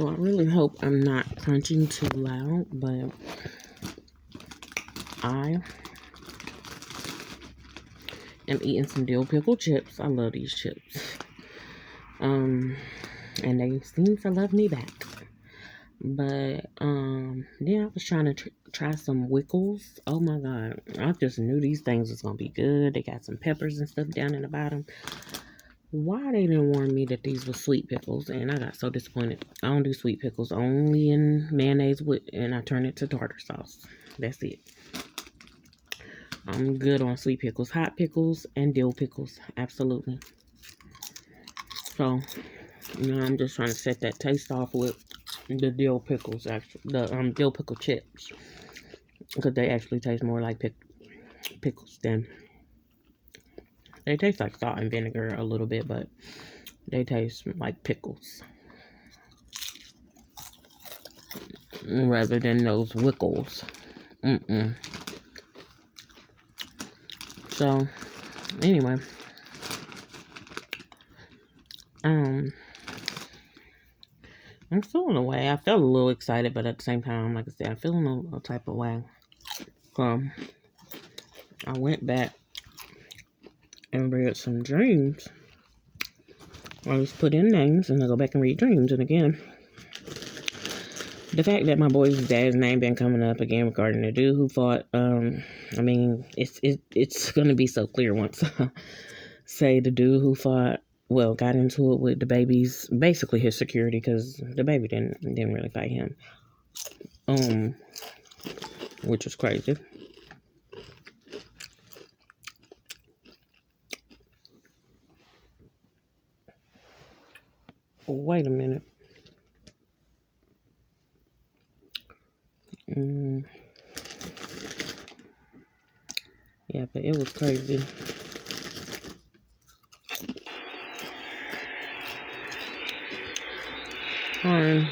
So I really hope I'm not crunching too loud, but I am eating some dill pickle chips. I love these chips. And they seem to love me back. But yeah, I was trying to try some Wickles. Oh my god, I just knew these things was gonna be good. They got some peppers and stuff down in the bottom. Why they didn't warn me that these were sweet pickles, and I got so disappointed. I don't do sweet pickles, only in mayonnaise with, and I turn it to tartar sauce. That's it. I'm good on sweet pickles, hot pickles, and dill pickles. Absolutely. So, I'm just trying to set that taste off with the dill pickles, actually, the dill pickle chips, because they actually taste more like pickles than they taste like salt and vinegar a little bit, but they taste like pickles rather than those Wickles. So, anyway, I'm feeling a way. I felt a little excited, but at the same time, like I said, I'm feeling a type of way. So, I went back and read some dreams. I just put in names and I go back and read dreams. And again, the fact that my boy's dad's name been coming up again regarding the dude who fought, I mean, it's gonna be so clear once I say the dude who fought, well, got into it with the baby's, basically his security, because the baby didn't really fight him, which was crazy. Wait a minute. Yeah, but it was crazy.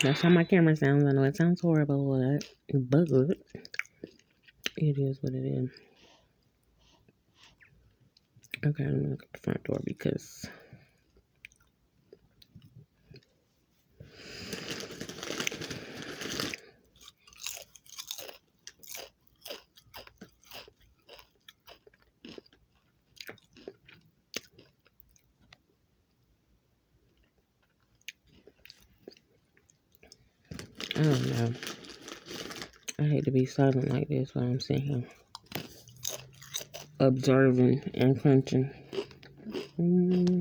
That's how my camera sounds. I know it sounds horrible, but it is what it is. Okay, I'm gonna look at the front door because I don't know. I hate to be silent like this while I'm sitting here observing and crunching. Okay,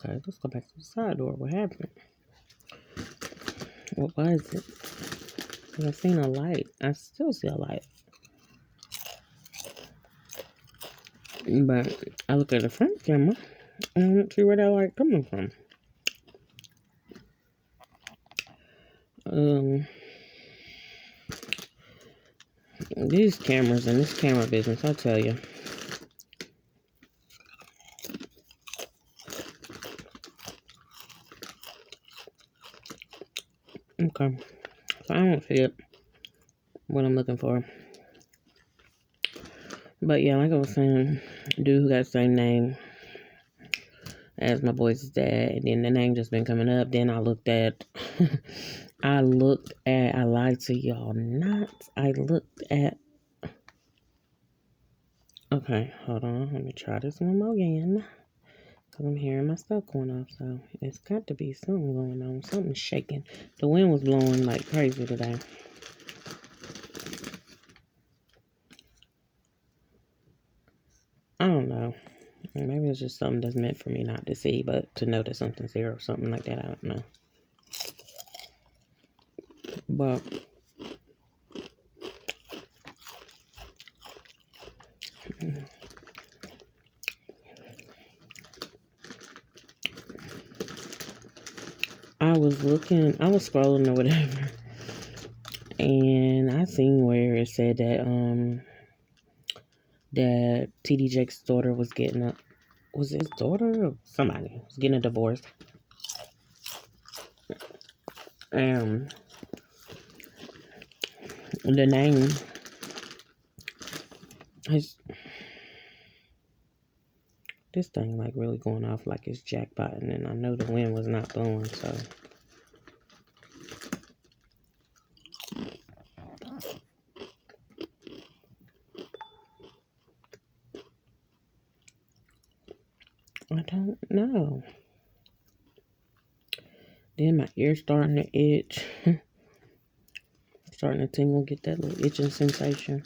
let's go back to the side door. What happened? What was it? Because I seen a light. I still see a light. But I look at the front camera and I don't see where that light coming from. These cameras and this camera business, I tell you. Okay, so I don't see it. What I'm looking for. But yeah, like I was saying, dude who got the same name as my boy's dad, and then the name just been coming up. Then I looked at, I lied to y'all not. I looked at, okay, hold on, let me try this one more again. Because I'm hearing my stuff going off, so it's got to be something going on, something shaking. The wind was blowing like crazy today. I don't know. Maybe it's just something that's meant for me not to see, but to know that something's here or something like that. I don't know. But I was scrolling or whatever, and I seen where it said that that TD Jake's daughter was was his daughter or somebody was getting a divorce. The name This thing like really going off like it's jackpotting, and I know the wind was not blowing, so. I don't know. Then my ear's starting to itch. Starting to tingle, get that little itching sensation.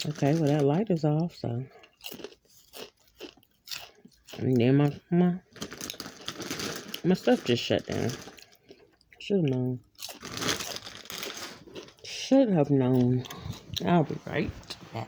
Okay, well that light is off, so. And then my stuff just shut down. Should have known. Should have known. I'll be right back.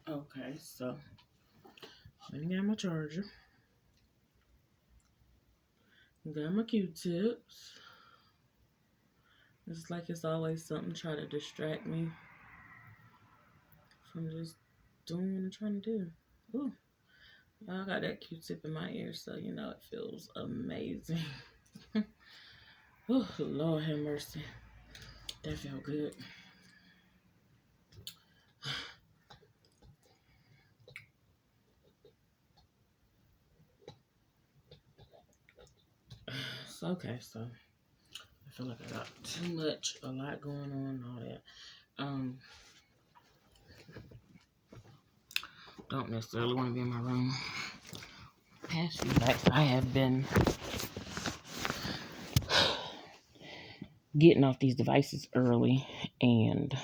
Okay, so let me get my charger. Got my Q-tips. It's like it's always something trying to distract me from just doing what I'm trying to do. Ooh, I got that Q-tip in my ear, so you know it feels amazing. Oh, Lord have mercy. That felt good. So, okay, so I feel like I got a lot going on and all that. Don't necessarily want to be in my room. Past few nights I have been getting off these devices early and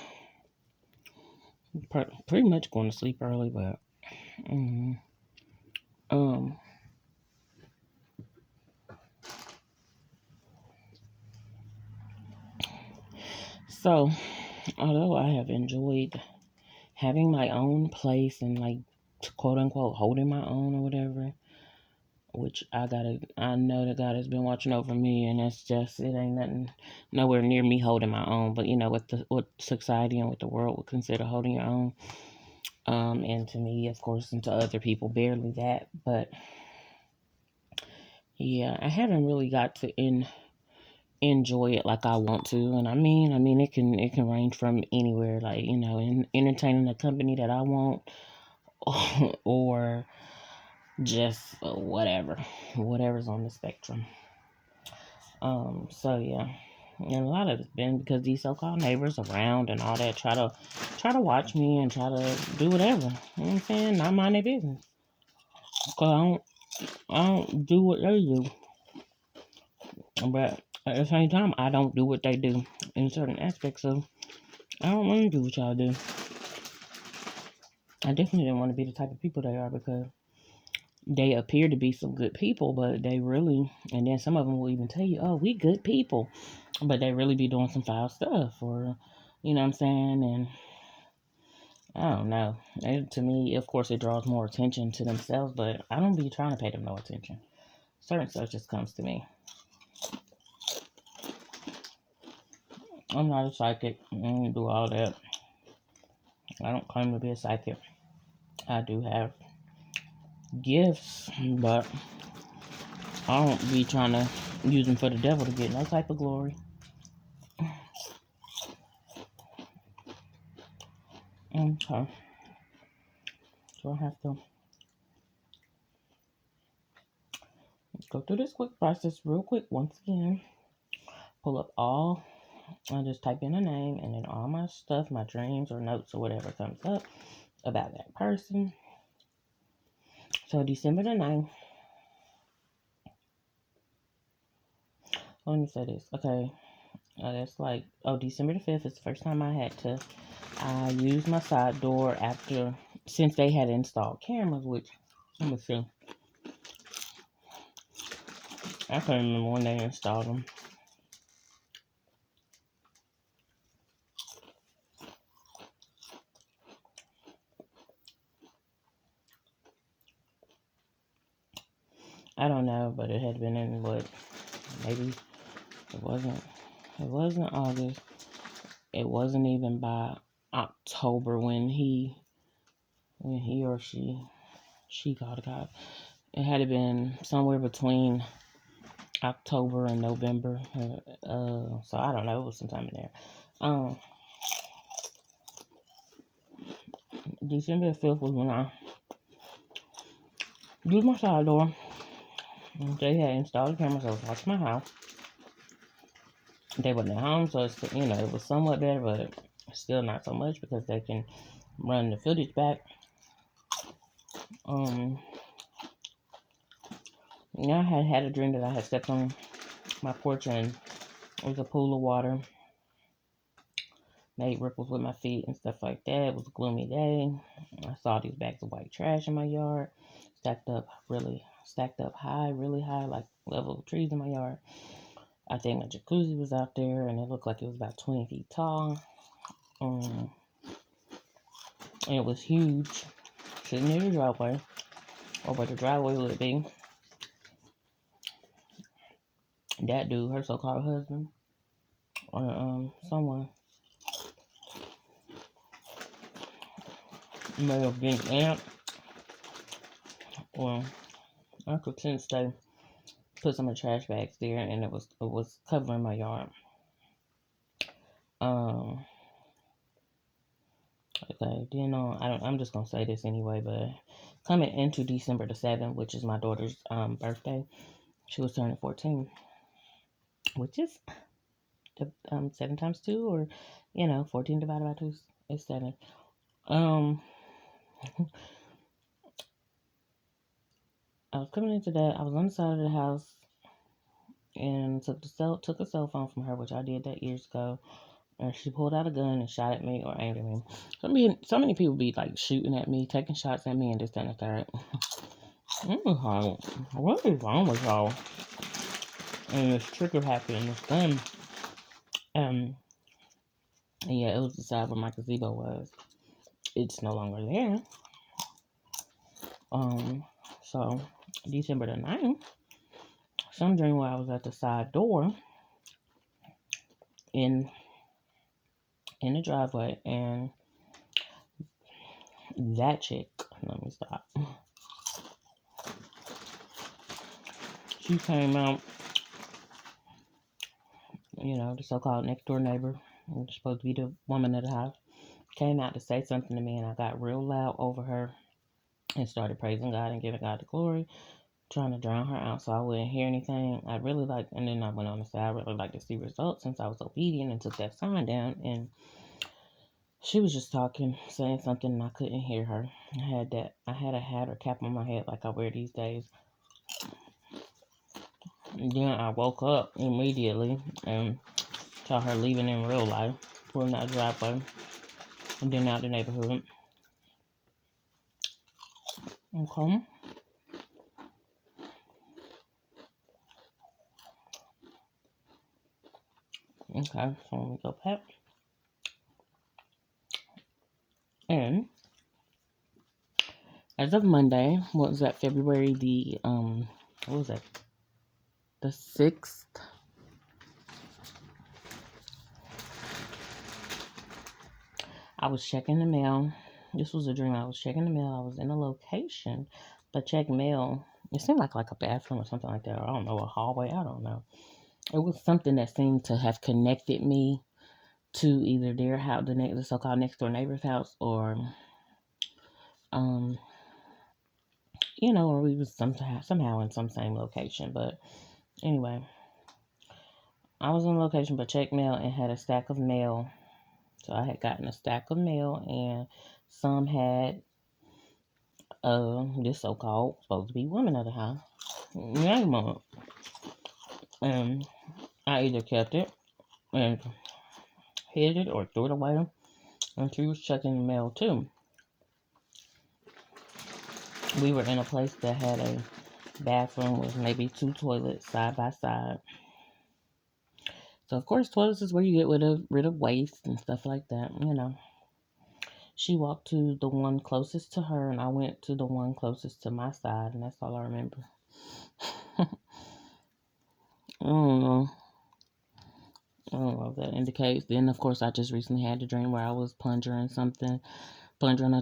pretty much going to sleep early, but um so although I have enjoyed having my own place and like quote unquote holding my own or whatever, which I know that God has been watching over me, and it's just it ain't nothing nowhere near me holding my own, but you know what society and what the world would consider holding your own. And to me, of course, and to other people, barely that. But yeah, I haven't really got to enjoy it like I want to. And I mean, it can range from anywhere, like you know, in entertaining the company that I want, or just whatever's on the spectrum. So yeah. And a lot of it's been because these so-called neighbors around and all that try to watch me and try to do whatever. You know what I'm saying? Not mind their business. Cause I don't do what they do, but at the same time, I don't do what they do in certain aspects. So I don't want to do what y'all do. I definitely didn't want to be the type of people they are because they appear to be some good people, but they really, and then some of them will even tell you, "Oh, we good people," but they really be doing some foul stuff, or you know what I'm saying? And I don't know. To me, of course, it draws more attention to themselves, but I don't be trying to pay them no attention. Certain stuff just comes to me. I'm not a psychic. I don't do all that. I don't claim to be a psychic. I do have gifts, but I don't be trying to use them for the devil to get no type of glory. Okay. So I have to go through this quick process real quick once again. pull up all, I just type in a name, and then all my stuff, my dreams or notes or whatever comes up about that person. So December the 9th, let me say this. Okay, that's like, December the 5th is the first time I used my side door since they had installed cameras, which, let me see. I can't remember when they installed them. I don't know, but it had been in maybe it wasn't August. It wasn't even by October when he or she called a cop. It had been somewhere between October and November. So I don't know. It was sometime in there. December 5th was when I used my side door. They had installed the cameras. I was watching my house. They wasn't at home, so it was somewhat better, but still not so much because they can run the footage back. I had a dream that I had stepped on my porch and it was a pool of water, made ripples with my feet and stuff like that. It was a gloomy day. I saw these bags of white trash in my yard, stacked up high, really high, like level of trees in my yard. I think my jacuzzi was out there, and it looked like it was about 20 feet tall. And it was huge, sitting near the driveway, or where the driveway would be. That dude, her so-called husband, or someone, may have been aunt, or Uncle since they put some of the trash bags there, and it was covering my yard. Okay, then I'm just gonna say this anyway, but coming into December the 7th, which is my daughter's birthday, she was turning 14, which is 7 times 2, or 14 divided by 2 is 7. I was coming into that. I was on the side of the house and took a cell phone from her, which I did that years ago. And she pulled out a gun and shot at me or aimed at me. So many people be like shooting at me, taking shots at me, and this, that, and the third. What is wrong with y'all? And this trigger happy and this gun. And yeah, it was the side where my gazebo was. It's no longer there. So December the 9th, some dream where I was at the side door in the driveway, and that chick, let me stop. She came out, the so-called next door neighbor, supposed to be the woman of the house, came out to say something to me, and I got real loud over her and started praising God and giving God the glory, trying to drown her out so I wouldn't hear anything. And then I went on to say I really like to see results since I was obedient and took that sign down. And she was just talking, saying something, and I couldn't hear her. I had a hat or cap on my head like I wear these days. And then I woke up immediately and saw her leaving in real life, pulling out the driveway, and then out the neighborhood. Okay. Okay, so let me go back. And as of Monday, what was that, February what was that? The 6th? I was checking the mail. This was a dream. I was checking the mail. I was in a location, but check mail. It seemed like a bathroom or something like that. Or I don't know, a hallway. I don't know. It was something that seemed to have connected me to either their house, the so-called next door neighbor's house, or or we was somehow in some same location. But anyway, I was on location but checked mail and had a stack of mail. So I had gotten a stack of mail, and some had this so-called supposed to be woman of the house name on it. And I either kept it and hid it or threw it away. And she was checking the mail too. We were in a place that had a bathroom with maybe two toilets side by side. So of course, toilets is where you get rid of waste and stuff like that. She walked to the one closest to her, and I went to the one closest to my side, and that's all I remember. I don't know. I don't know if that indicates. Then, of course, I just recently had a dream where I was plunging a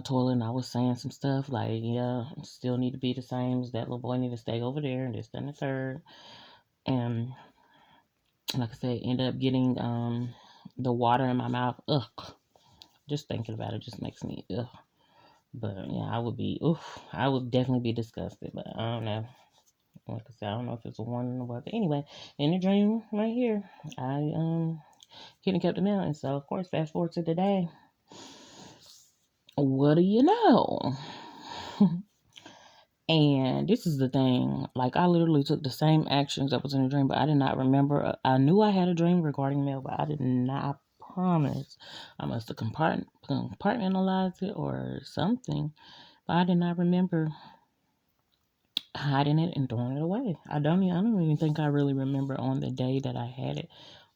toilet, and I was saying some stuff like, yeah, still need to be the same as that little boy, need to stay over there, and this, that, and the third. And like I said, end up getting the water in my mouth. Ugh. Just thinking about it just makes me ugh. But yeah, I would definitely be disgusted, but I don't know. Like I said, I don't know if it's a one or what. But anyway, in the dream right here, I couldn't kept the mountain. So of course, fast forward to today. What do you know? And this is the thing. Like I literally took the same actions that was in the dream, but I did not remember. I knew I had a dream regarding mail, but I did not promise. I must have compartmentalized it or something. But I did not remember hiding it and throwing it away. I don't even think I really remember on the day that I had it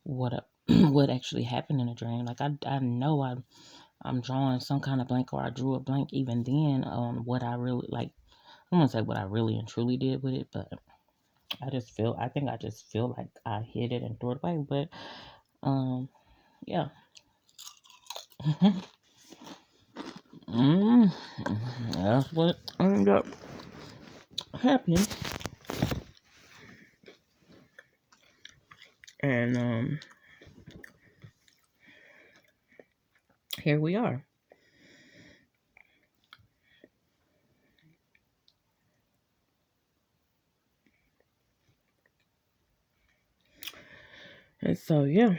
what what actually happened in the dream. Like I know I'm drawing some kind of blank, or I drew a blank even then on what I really like. I don't want to say what I really and truly did with it, but I think I just feel like I hid it and threw it away. But yeah. mm, that's what ended up happening. And here we are. And so yeah.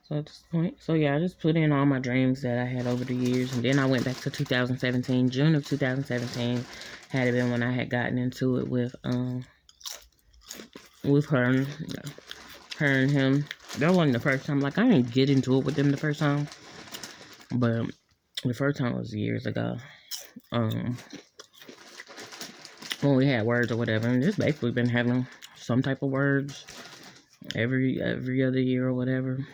So at this point, so yeah, I just put in all my dreams that I had over the years, and then I went back to 2017, June of 2017, had it been when I had gotten into it with her and him. That wasn't the first time. Like I didn't get into it with them the first time, but the first time was years ago. Um, when we had words or whatever, and just basically been having some type of words every other year or whatever.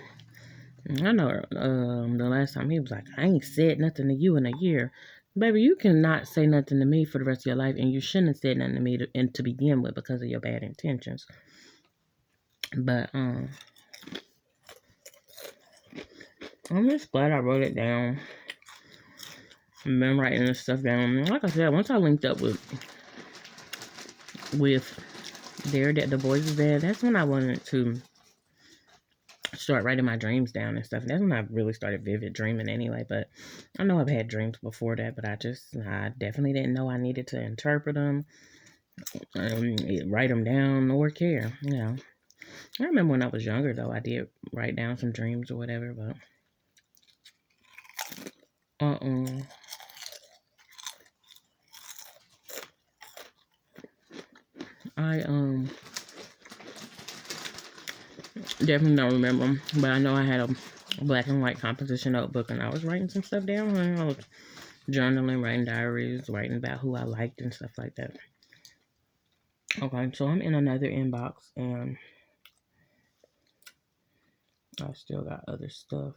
I know the last time he was like, I ain't said nothing to you in a year. Baby, you cannot say nothing to me for the rest of your life, and you shouldn't have said nothing to me to begin with because of your bad intentions. But I'm just glad I wrote it down. I've been writing this stuff down. Like I said, once I linked up with the boys is there, that's when I wanted to start writing my dreams down and stuff. That's when I really started vivid dreaming anyway. But I know I've had dreams before that, but I definitely didn't know I needed to interpret them, write them down, or care. I remember when I was younger though, I did write down some dreams or whatever. But I definitely don't remember them. But I know I had a black and white composition notebook, and I was writing some stuff down. And I was journaling, writing diaries, writing about who I liked and stuff like that. Okay, so I'm in another inbox, and I still got other stuff.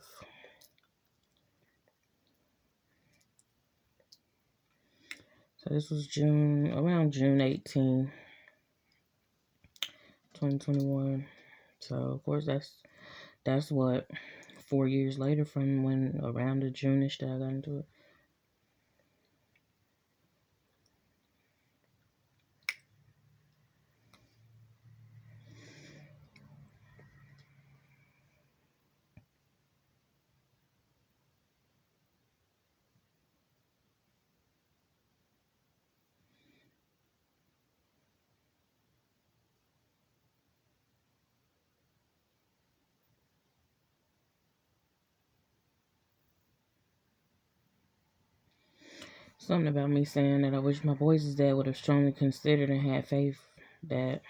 So this was around June 18, 2021. So of course that's what 4 years later from when around the June-ish that I got into it. Something about me saying that I wish my boys' dad would have strongly considered and had faith that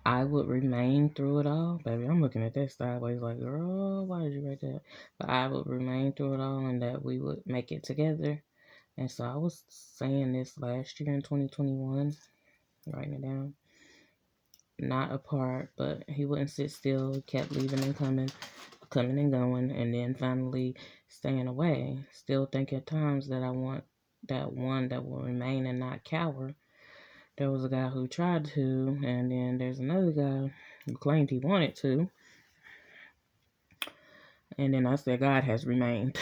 I would remain through it all. Baby, I'm looking at that sideways like, girl, why did you write that? But I would remain through it all and that we would make it together. And so I was saying this last year in 2021, writing it down. Not apart, but he wouldn't sit still. He kept leaving and coming and going, and then finally staying away. Still think at times that I want that one that will remain and not cower. There was a guy who tried to, and then there's another guy who claimed he wanted to. And then I said, God has remained.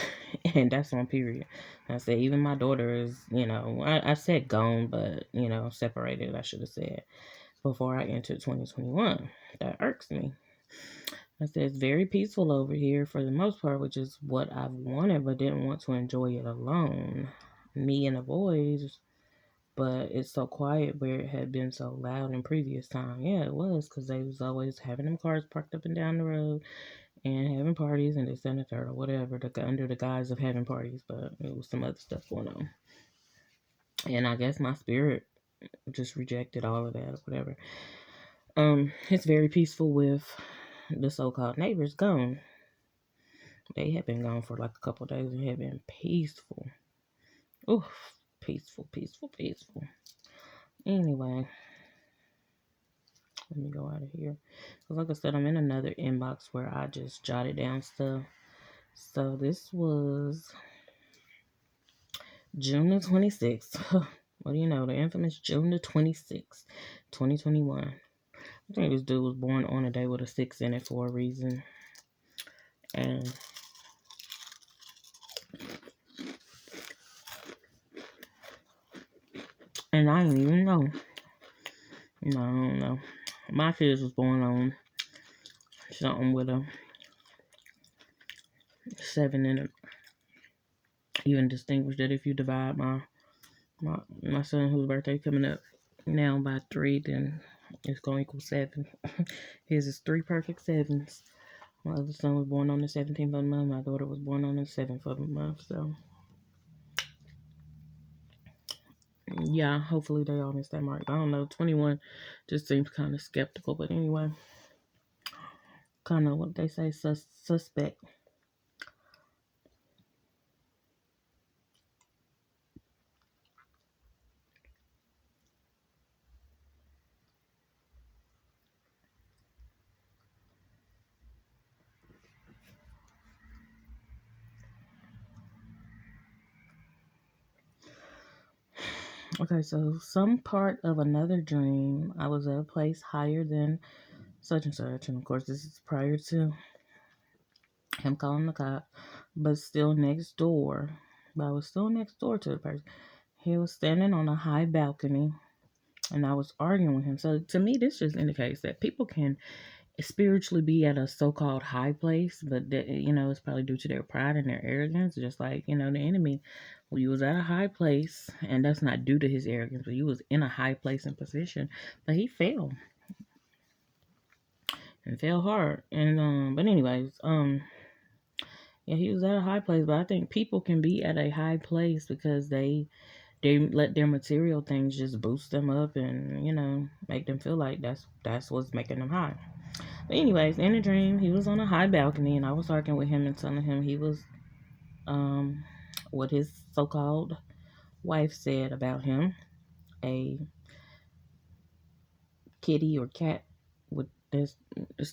And that's on period. I said, even my daughter is, I said gone, but, separated, I should have said, before I entered 2021. That irks me. I said, it's very peaceful over here for the most part, which is what I've wanted, but didn't want to enjoy it alone. Me and the boys, but it's so quiet where it had been so loud in previous time. Yeah, it was, because they was always having them cars parked up and down the road and having parties and this and the third or whatever, under the guise of having parties, but it was some other stuff going on. And I guess my spirit just rejected all of that or whatever. It's very peaceful with the so-called neighbors gone. They had been gone for like a couple days and had been peaceful. Oof, peaceful. Anyway, let me go out of here. Because like I said, I'm in another inbox where I just jotted down stuff. So this was June the 26th. What do you know? The infamous June the 26th, 2021. I think this dude was born on a day with a 6 in it for a reason. And I didn't even know. No, I don't know. My kids was born on something with a 7 in it. Even distinguished that if you divide my son whose birthday coming up now by 3, then it's going to equal 7. His is 3 perfect 7s. My other son was born on the 17th of the month. My daughter was born on the 7th of the month. So, yeah, hopefully they all missed that mark. I don't know. 21 just seems kind of skeptical. But anyway, kind of what they say, suspect. Okay, so some part of another dream, I was at a place higher than such and such. And of course, this is prior to him calling the cop, but still next door. But I was still next door to the person. He was standing on a high balcony and I was arguing with him. So to me, this just indicates that people can spiritually be at a so-called high place, but that, it's probably due to their pride and their arrogance. Just like, the enemy, well, you was at a high place, and that's not due to his arrogance, but you was in a high place and position, but he fell and fell hard. And but anyways, yeah, he was at a high place, but I think people can be at a high place because they let their material things just boost them up and make them feel like that's what's making them high. But anyways, in the dream, he was on a high balcony, and I was arguing with him and telling him he was, what his so-called wife said about him, a kitty or cat with this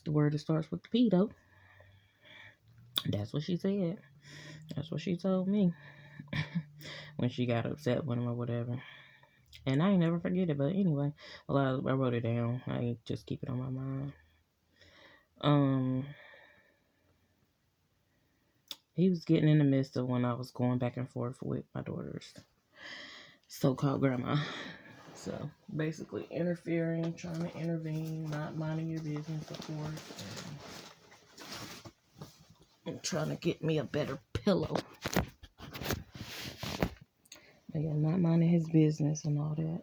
the word that starts with pedo. That's what she said. That's what she told me when she got upset with him or whatever. And I ain't never forget it. But anyway, well, I wrote it down. I just keep it on my mind. He was getting in the midst of when I was going back and forth with my daughter's so-called grandma. So basically interfering, trying to intervene, not minding your business, of course, and trying to get me a better pillow. But yeah, not minding his business and all that.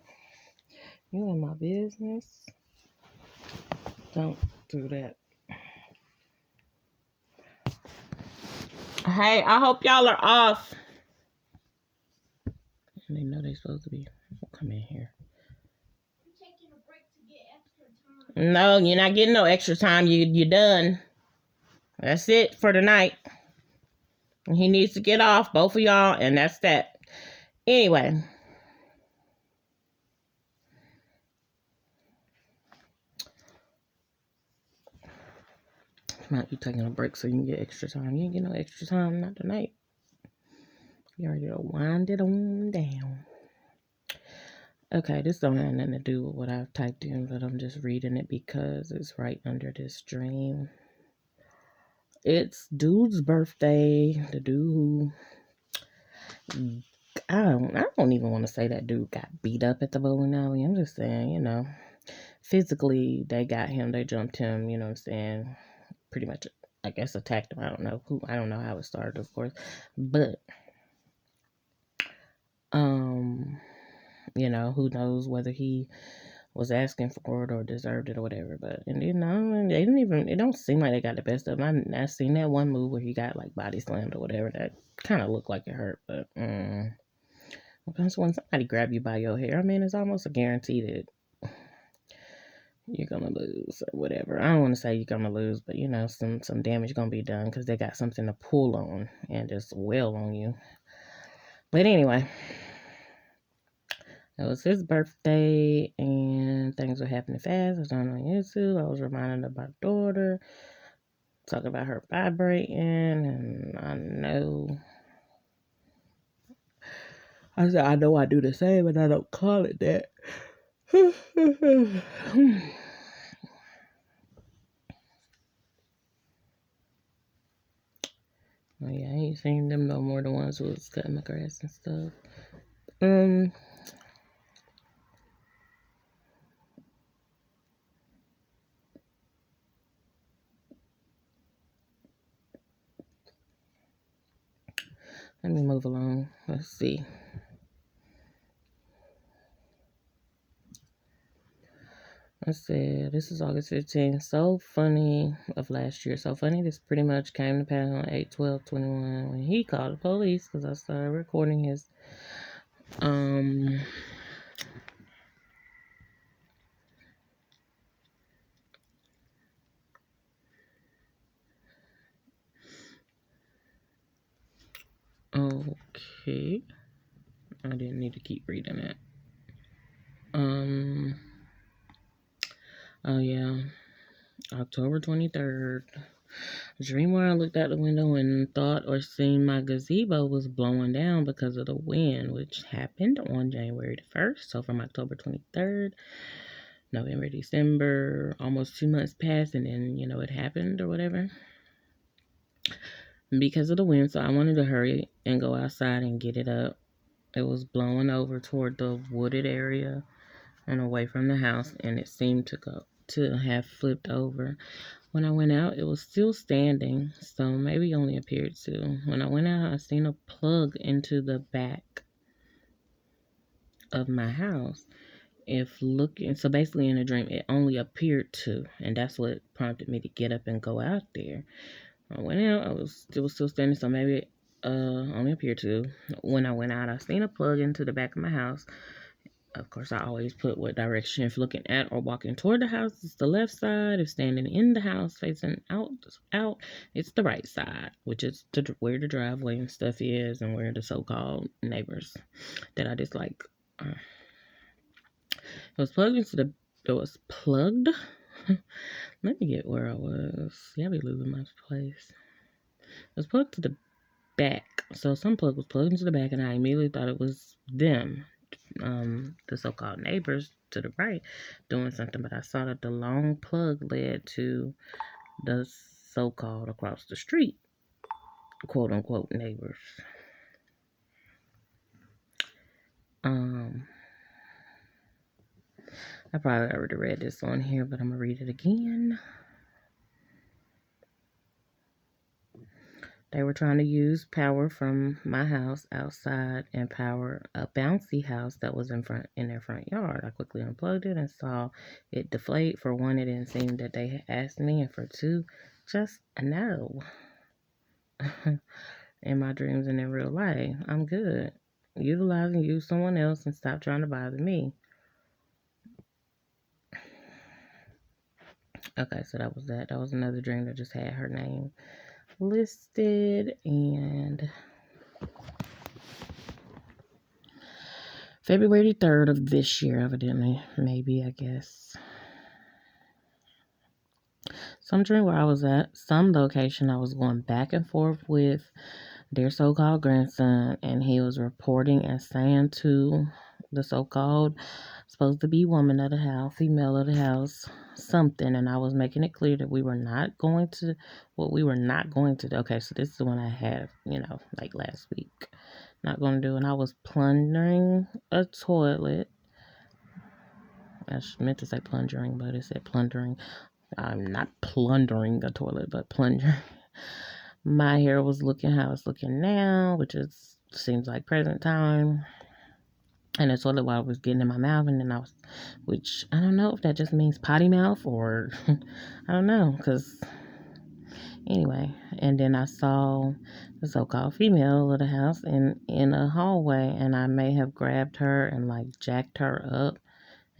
You in my business? Don't do that. Hey, I hope y'all are off. They know they're supposed to be. Come in here. No, you're not getting no extra time. You're done. That's it for tonight. He needs to get off, both of y'all, and that's that. Anyway. Not you taking a break so you can get extra time. You ain't get no extra time, not tonight. You already wind it on down. Okay, this don't have nothing to do with what I've typed in, but I'm just reading it because it's right under this dream. It's dude's birthday. The dude who I don't even want to say that dude got beat up at the bowling alley. I'm just saying, physically they got him, they jumped him, you know what I'm saying? Pretty much, I guess, attacked him. I don't know how it started, of course. But who knows whether he was asking for it or deserved it or whatever. But they didn't even. It don't seem like they got the best of him. I seen that one move where he got like body slammed or whatever. That kind of looked like it hurt. But because when somebody grab you by your hair, I mean, it's almost a guarantee that you're gonna lose or whatever. I don't want to say you're gonna lose, but some damage gonna be done because they got something to pull on and just wail on you. But anyway. It was his birthday, and things were happening fast. I was on YouTube. I was reminded of my daughter, talking about her vibrating, and I said, I know I do the same, but I don't call it that. Oh, yeah, I ain't seen them no more, the ones who was cutting the grass and stuff. Let me move along. Let's see. I said, this is August 15th. So funny of last year. So funny, this pretty much came to pass on 8/12/21 when he called the police because I started recording his okay. I didn't need to keep reading it. Oh yeah. October 23rd. Dream where I looked out the window and thought or seen my gazebo was blowing down because of the wind, which happened on January the 1st. So from October 23rd, November, December, almost 2 months passed, and then, it happened or whatever. Because of the wind, so I wanted to hurry and go outside and get it up. It was blowing over toward the wooded area and away from the house, and it seemed to have flipped over. When I went out, it was still standing, so maybe only appeared to. When I went out, I seen a plug into the back of my house. So basically in a dream, it only appeared to, and that's what prompted me to get up and go out there. I went out, it was still standing, so maybe only appeared to. When I went out, I seen a plug into the back of my house. Of course, I always put what direction. If looking at or walking toward the house, it's the left side. If standing in the house facing out, it's the right side, which is where the driveway and stuff is, and where the so-called neighbors that I dislike. It was plugged into the. It was plugged. Let me get where I was. Yeah, I be losing my place. It was plugged to the back. So some plug was plugged into the back, and I immediately thought it was them. The so-called neighbors to the right doing something, but I saw that the long plug led to the so-called across the street, quote unquote, neighbors. I probably already read this on here, but I'm gonna read it again. They were trying to use power from my house outside and power a bouncy house that was in their front yard. I quickly unplugged it and saw it deflate. For one, it didn't seem that they had asked me, and for two, just no. in my dreams and in real life. I'm good. Utilize and use someone else and stop trying to bother me. Okay, so that was that. That was another dream that just had her name listed. And February 3rd of this year, evidently, maybe, I guess. Some dream where I was at some location I was going back and forth with their so-called grandson, and he was reporting and saying to the so-called supposed to be woman of the house, female of the house, something, and I was making it clear that we were not going to, what we were not going to do. Okay, so this is the one I had, like last week. Not going to do, and I was plundering a toilet. I meant to say plundering, but it said plundering. I'm not plundering a toilet, but plunging. My hair was looking how it's looking now, which seems like present time. And the toilet water was getting in my mouth, and then which I don't know if that just means potty mouth or I don't know, because anyway. And then I saw the so-called female of the house in a hallway, and I may have grabbed her and like jacked her up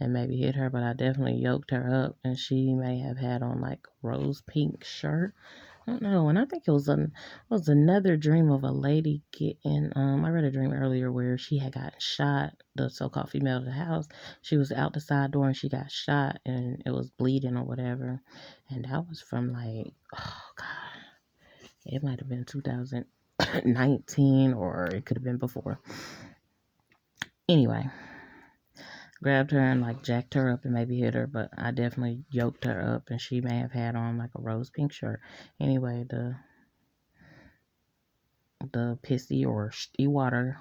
and maybe hit her, but I definitely yoked her up, and she may have had on like a rose pink shirt. I don't know. And I think it was another dream of a lady getting. I read a dream earlier where she had gotten shot. The so-called female of the house. She was out the side door and she got shot, and it was bleeding or whatever. And that was from like, oh god, it might have been 2019 or it could have been before. Anyway, grabbed her and like jacked her up and maybe hit her, but I definitely yoked her up, and she may have had on like a rose pink shirt. Anyway, the pissy or shitty water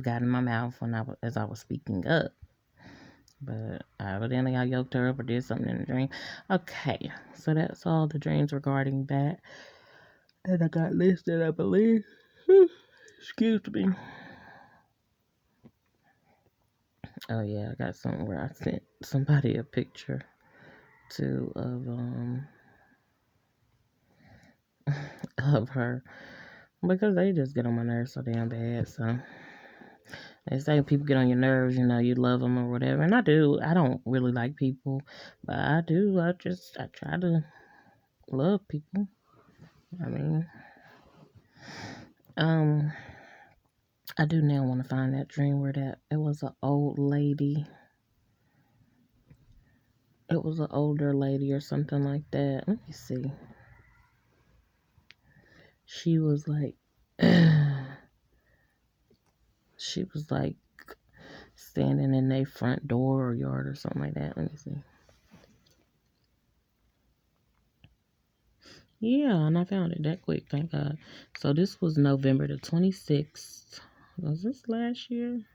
got in my mouth as I was speaking up. But evidently I yoked her up or did something in the dream. Okay, so that's all the dreams regarding that I got listed, I believe. Excuse me. Oh yeah, I got something where I sent somebody a picture too of her, because they just get on my nerves so damn bad. So they say people get on your nerves, you love them or whatever, and I do. I don't really like people, but I do. I try to love people. I mean, I do now want to find that dream where it was an old lady. It was an older lady or something like that. Let me see. She was like, she was like standing in their front door or yard or something like that. Let me see. Yeah, and I found it that quick, thank God. So this was November the 26th. Was this last year?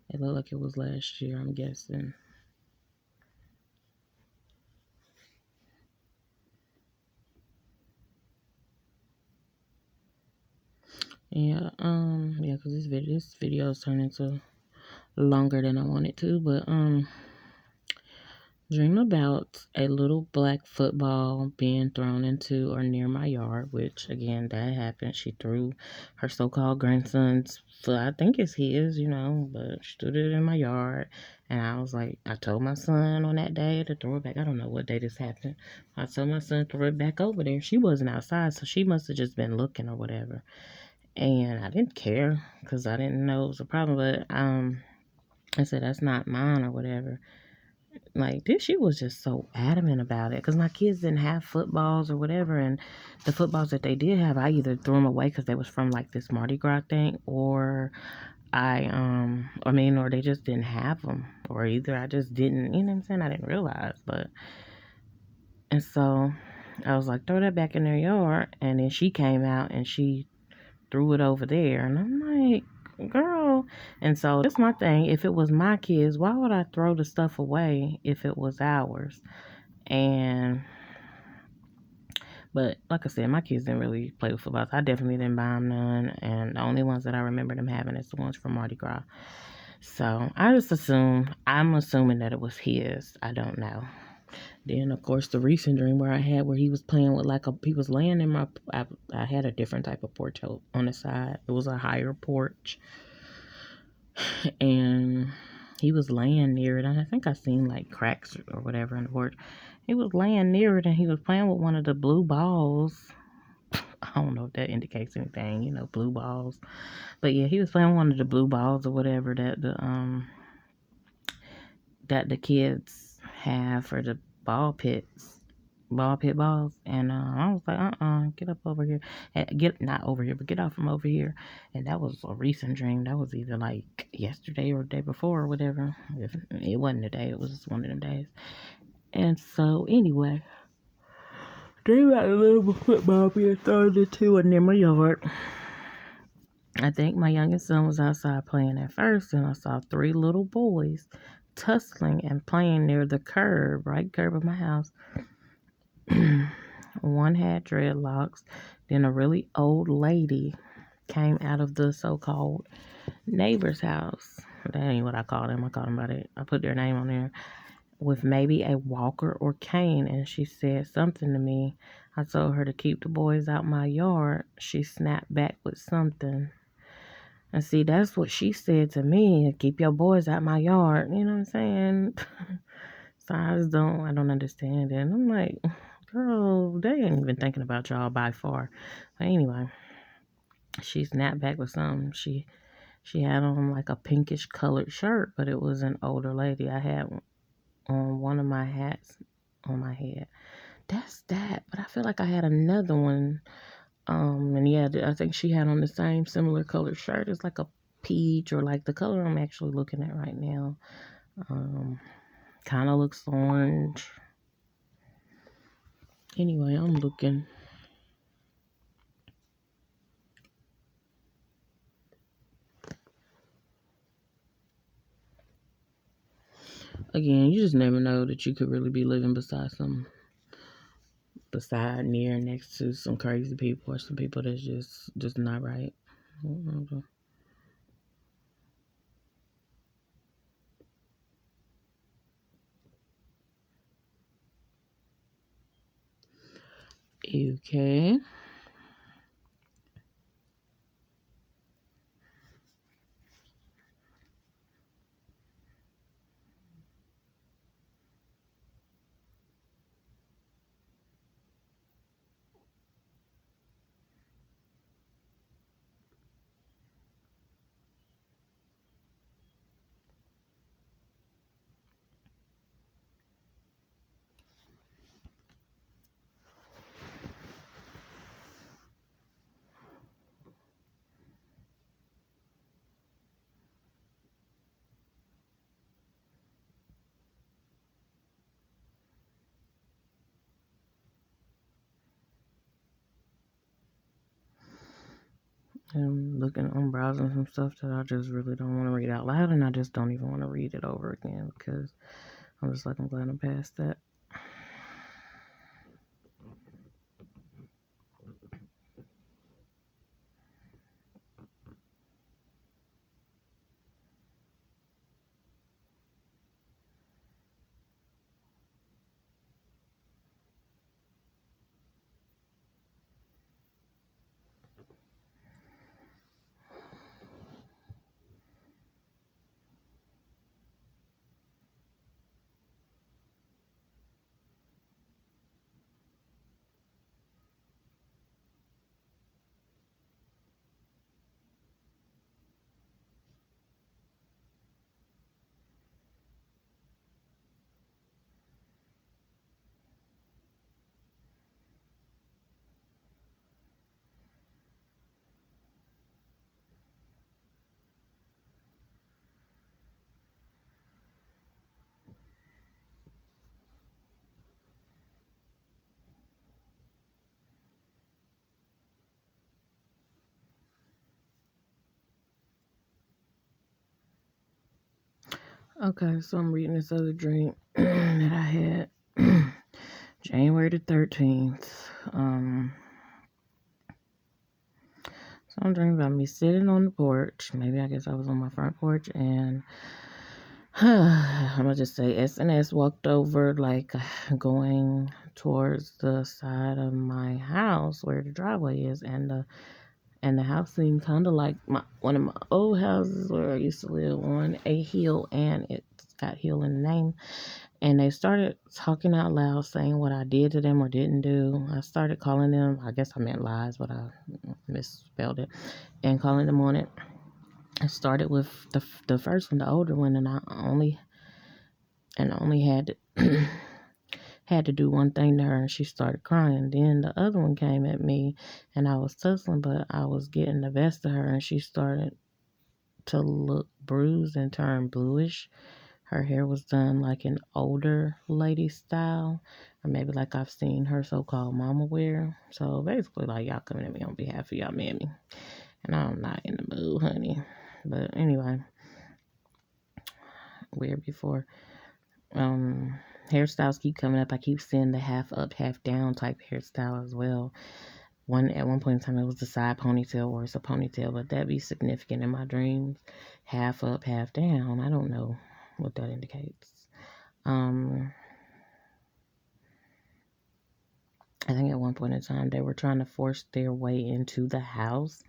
It looked like it was last year, I'm guessing. Yeah, because this video is turning into longer than I wanted to, but dream about a little black football being thrown into or near my yard, which again that happened. She threw her so-called grandson's foot. I think it's his, but she threw it in my yard, and I was like, I told my son on that day to throw it back. I don't know what day this happened. I told my son to throw it back over there. She wasn't outside, so she must have just been looking or whatever. And I didn't care because I didn't know it was a problem. But I said that's not mine or whatever. Like this, she was just so adamant about it because my kids didn't have footballs or whatever, and the footballs that they did have, I either threw them away because they was from like this Mardi Gras thing, or or they just didn't have them, or either I just didn't, you know what I'm saying? I didn't realize, and so I was like, throw that back in their yard, and then she came out and she threw it over there, and I'm like, girl. And so that's my thing. If it was my kids, why would I throw the stuff away if it was ours? But like I said, my kids didn't really play with footballs. I definitely didn't buy them none, and the only ones that I remember them having is the ones from Mardi Gras. So I'm assuming that it was his. I don't know. Then, of course, the recent dream where I had where he was playing with he was laying in I had a different type of porch on the side. It was a higher porch, and he was laying near it. And I think I seen like cracks or whatever in the porch. He was laying near it, and he was playing with one of the blue balls. I don't know if that indicates anything, blue balls. But yeah, he was playing with one of the blue balls or whatever that the kids have for the ball pit balls. And I was like, get up over here. Get not over here, but get out from over here. And that was a recent dream. That was either like yesterday or the day before or whatever. If it wasn't a day, it was just one of them days. And so anyway, they got a little football being thrown into in my yard. I think my youngest son was outside playing at first, and I saw 3 little boys tussling and playing near the right curb of my house. One had dreadlocks. Then a really old lady came out of the so-called neighbor's house. That ain't what I call them. I call them by that. I put their name on there. With maybe a walker or cane, and she said something to me. I told her to keep the boys out my yard. She snapped back with something. And see, that's what she said to me. Keep your boys out my yard. You know what I'm saying? So I don't understand it. And I'm like, girl, they ain't even thinking about y'all by far. But anyway, she snapped back with something. She had on like a pinkish colored shirt, but it was an older lady. I had on one of my hats on my head. That's that. But I feel like I had another one. And yeah, I think she had on the same similar colored shirt. It's like a peach, or like the color I'm actually looking at right now. Kind of looks orange. Anyway, I'm looking. Again, you just never know that you could really be living near, next to some crazy people or some people that's just not right. Okay. I'm browsing some stuff that I just really don't want to read out loud, and I just don't even want to read it over again because I'm just like, I'm glad I'm past that. Okay, so I'm reading this other dream that I had January the 13th. So I'm dreaming about me sitting on the porch. Maybe I guess I was on my front porch, and I'm gonna just say SNS walked over, like, going towards the side of my house where the driveway is, and the house seemed kind of like one of my old houses where I used to live on a hill, and it's got hill in the name. And they started talking out loud, saying what I did to them or didn't do. I started calling them, I guess I meant lies, but I misspelled it, and calling them on it. I started with the first one, the older one, and I only had had to do one thing to her, and she started crying. Then the other one came at me, and I was tussling, but I was getting the best of her, and she started to look bruised and turn bluish. Her hair was done like an older lady style, or maybe like I've seen her so-called mama wear. So basically, like, y'all coming at me on behalf of y'all mammy, and I'm not in the mood, honey. But anyway, where before, hairstyles keep coming up. I keep seeing the half up, half down type hairstyle as well. At one point in time, it was the side ponytail, or it's a ponytail, but that'd be significant in my dreams. Half up, half down. I don't know what that indicates. I think at one point in time they were trying to force their way into the house,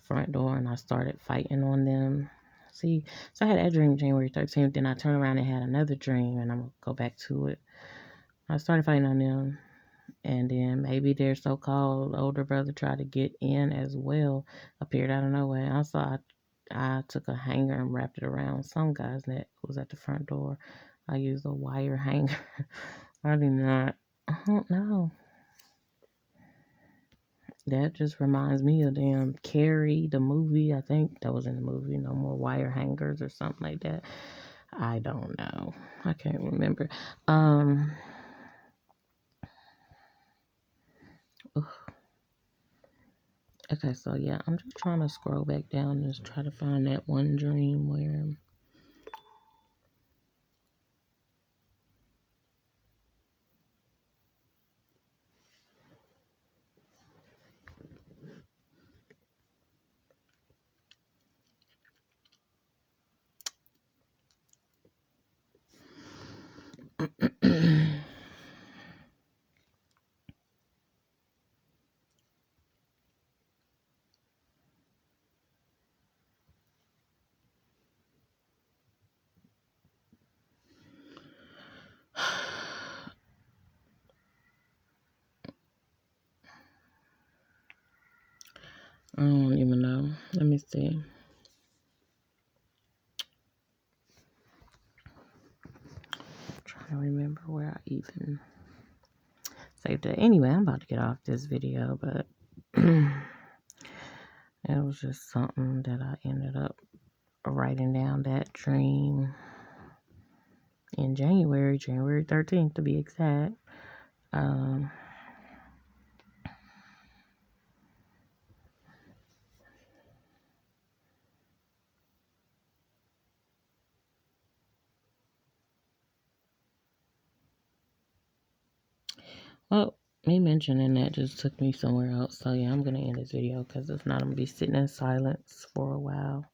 front door, and I started fighting on them. See, so I had that dream January 13th, then I turned around and had another dream, and I'm going to go back to it. I started fighting on them, and then maybe their so-called older brother tried to get in as well, appeared out of nowhere. Also, I took a hanger and wrapped it around some guy's neck who was at the front door. I used a wire hanger. I don't know. That just reminds me of damn Carrie, the movie. I think that was in the movie. No more wire hangers or something like that. I don't know. I can't remember. Okay, so yeah, I'm just trying to scroll back down and just try to find that one dream where I don't even know. Let me see. I'm trying to remember where I even saved it. Anyway, I'm about to get off this video, but it was just something that I ended up writing down, that dream in January 13th to be exact. Well, me mentioning that just took me somewhere else. So yeah, I'm gonna end this video because if not, I'm gonna be sitting in silence for a while.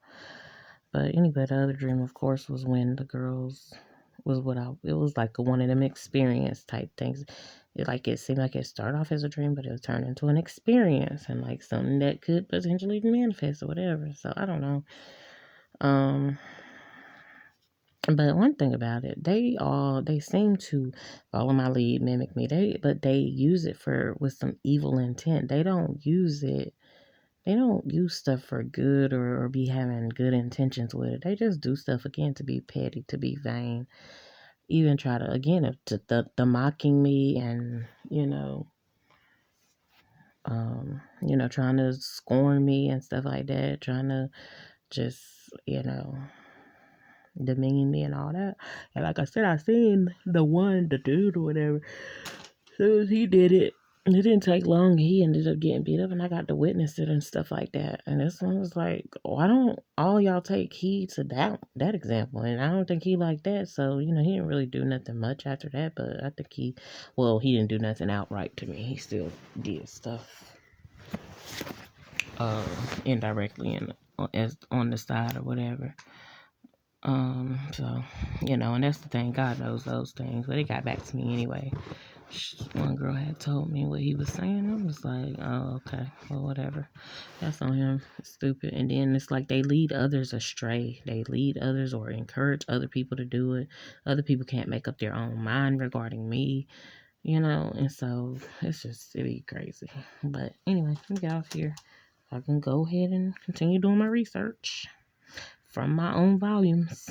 But anyway, the other dream, of course, was when the girls it was like one of them experience type things. It seemed like it started off as a dream, but it was turned into an experience and like something that could potentially manifest or whatever. So I don't know. But one thing about it, they seem to follow my lead, mimic me. But they use it with some evil intent. They don't use it. They don't use stuff for good or be having good intentions with it. They just do stuff again to be petty, to be vain. Even try to again the mocking me and trying to scorn me and stuff like that, trying to just demean me and all that. And like I said, I seen the dude or whatever. As soon as he did it, it didn't take long. He ended up getting beat up, and I got to witness it and stuff like that. And this one was like, why don't all y'all take heed to that example? And I don't think he liked that. So he didn't really do nothing much after that. But I think he didn't do nothing outright to me. He still did stuff indirectly and as on the side or whatever. So, and that's the thing. God knows those things. But it got back to me anyway. One girl had told me what he was saying. I was like, oh, okay. Well, whatever. That's on him. Stupid. And then it's like they lead others astray. They lead others or encourage other people to do it. Other people can't make up their own mind regarding me, and so it'd be crazy. But anyway, let me get off here. I can go ahead and continue doing my research from my own volumes.